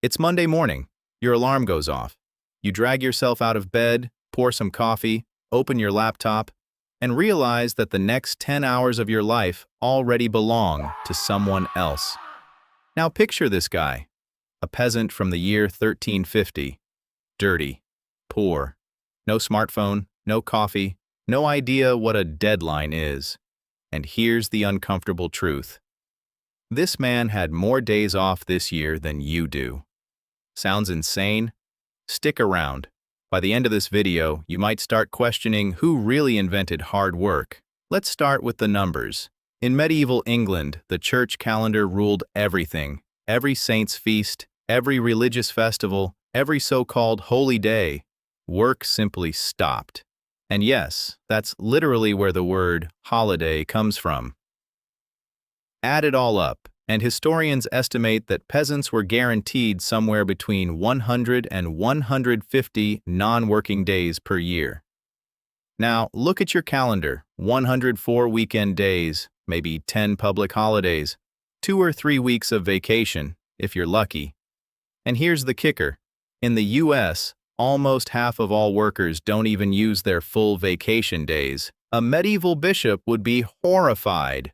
It's Monday morning. Your alarm goes off. You drag yourself out of bed, pour some coffee, open your laptop, and realize that the next 10 hours of your life already belong to someone else. Now picture this guy, a peasant from the year 1350. Dirty, poor, no smartphone, no coffee, no idea what a deadline is. And here's the uncomfortable truth. This man had more days off this year than you do. Sounds insane? Stick around. By the end of this video, you might start questioning who really invented hard work. Let's start with the numbers. In medieval England, the church calendar ruled everything. Every saint's feast, every religious festival, every so-called holy day. Work simply stopped. And yes, that's literally where the word holiday comes from. Add it all up, and historians estimate that peasants were guaranteed somewhere between 100 and 150 non-working days per year. Now, look at your calendar. 104 weekend days, maybe 10 public holidays, 2 or 3 weeks of vacation, if you're lucky. And here's the kicker. In the US, almost half of all workers don't even use their full vacation days. A medieval bishop would be horrified.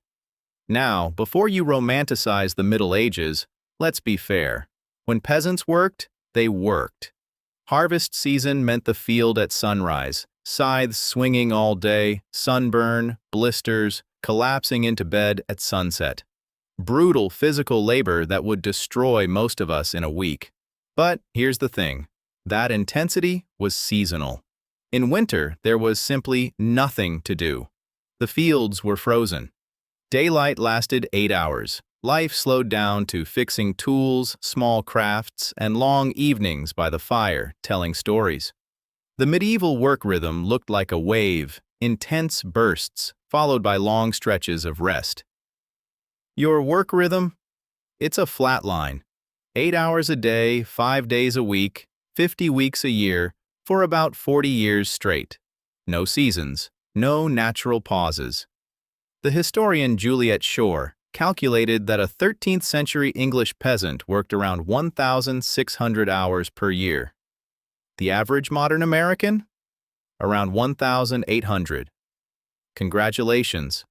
Now, before you romanticize the Middle Ages, let's be fair. When peasants worked, they worked. Harvest season meant the field at sunrise, scythes swinging all day, sunburn, blisters, collapsing into bed at sunset. Brutal physical labor that would destroy most of us in a week. But here's the thing. That intensity was seasonal. In winter, there was simply nothing to do. The fields were frozen. Daylight lasted 8 hours. Life slowed down to fixing tools, small crafts, and long evenings by the fire telling stories. The medieval work rhythm looked like a wave, intense bursts, followed by long stretches of rest. Your work rhythm? It's a flat line. 8 hours a day, 5 days a week, 50 weeks a year, for about 40 years straight. No seasons, no natural pauses. The historian Juliet Schor calculated that a 13th-century English peasant worked around 1,600 hours per year. The average modern American? Around 1,800. Congratulations.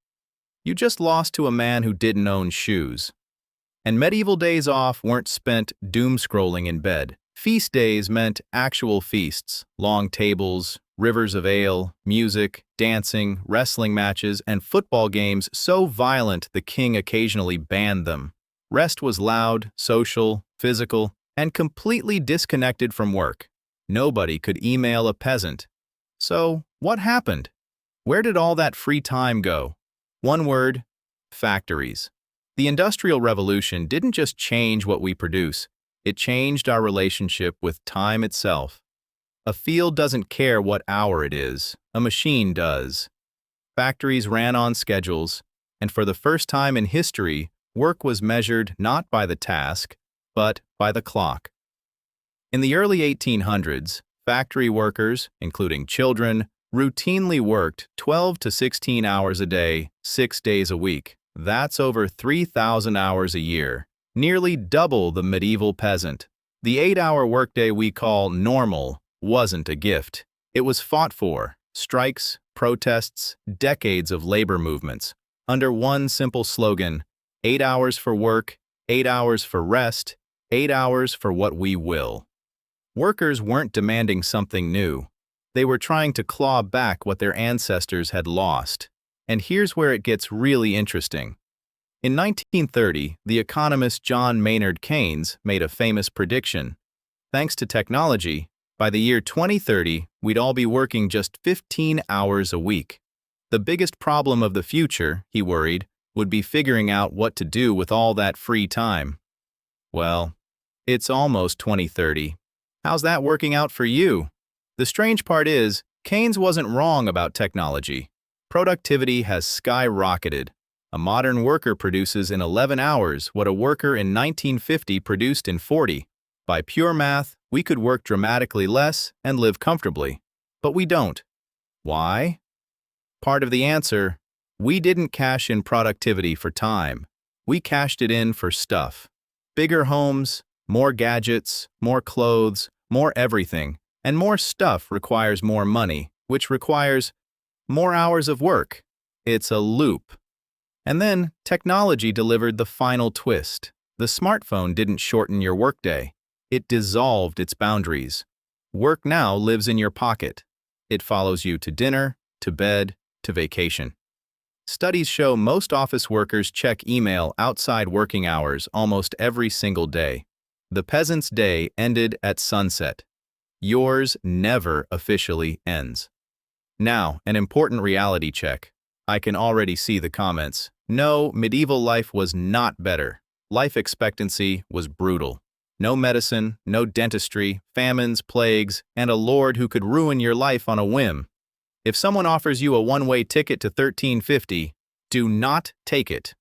You just lost to a man who didn't own shoes. And medieval days off weren't spent doom-scrolling in bed. Feast days meant actual feasts, long tables, rivers of ale, music, dancing, wrestling matches, and football games so violent the king occasionally banned them. Rest was loud, social, physical, and completely disconnected from work. Nobody could email a peasant. So, what happened? Where did all that free time go? One word: factories. The Industrial Revolution didn't just change what we produce, it changed our relationship with time itself. A field doesn't care what hour it is, a machine does. Factories ran on schedules, and for the first time in history, work was measured not by the task, but by the clock. In the early 1800s, factory workers, including children, routinely worked 12 to 16 hours a day, 6 days a week. That's over 3,000 hours a year, nearly double the medieval peasant. The 8-hour workday we call normal wasn't a gift. It was fought for. Strikes, protests, decades of labor movements. Under one simple slogan: 8 hours for work, 8 hours for rest, 8 hours for what we will. Workers weren't demanding something new. They were trying to claw back what their ancestors had lost. And here's where it gets really interesting. In 1930, the economist John Maynard Keynes made a famous prediction. Thanks to technology, by the year 2030, we'd all be working just 15 hours a week. The biggest problem of the future, he worried, would be figuring out what to do with all that free time. Well, it's almost 2030. How's that working out for you? The strange part is, Keynes wasn't wrong about technology. Productivity has skyrocketed. A modern worker produces in 11 hours what a worker in 1950 produced in 40. By pure math, we could work dramatically less and live comfortably. But we don't. Why? Part of the answer: we didn't cash in productivity for time. We cashed it in for stuff. Bigger homes, More gadgets, more clothes, more everything, and more stuff requires more money, which requires more hours of work. It's a loop. And then technology delivered the final twist. The smartphone didn't shorten your workday. It dissolved its boundaries. Work now lives in your pocket. It follows you to dinner, to bed, to vacation. Studies show most office workers check email outside working hours almost every single day. The peasant's day ended at sunset. Yours never officially ends. Now, an important reality check. I can already see the comments. No, medieval life was not better. Life expectancy was brutal. No medicine, no dentistry, famines, plagues, and a lord who could ruin your life on a whim. If someone offers you a one-way ticket to 1350, do not take it.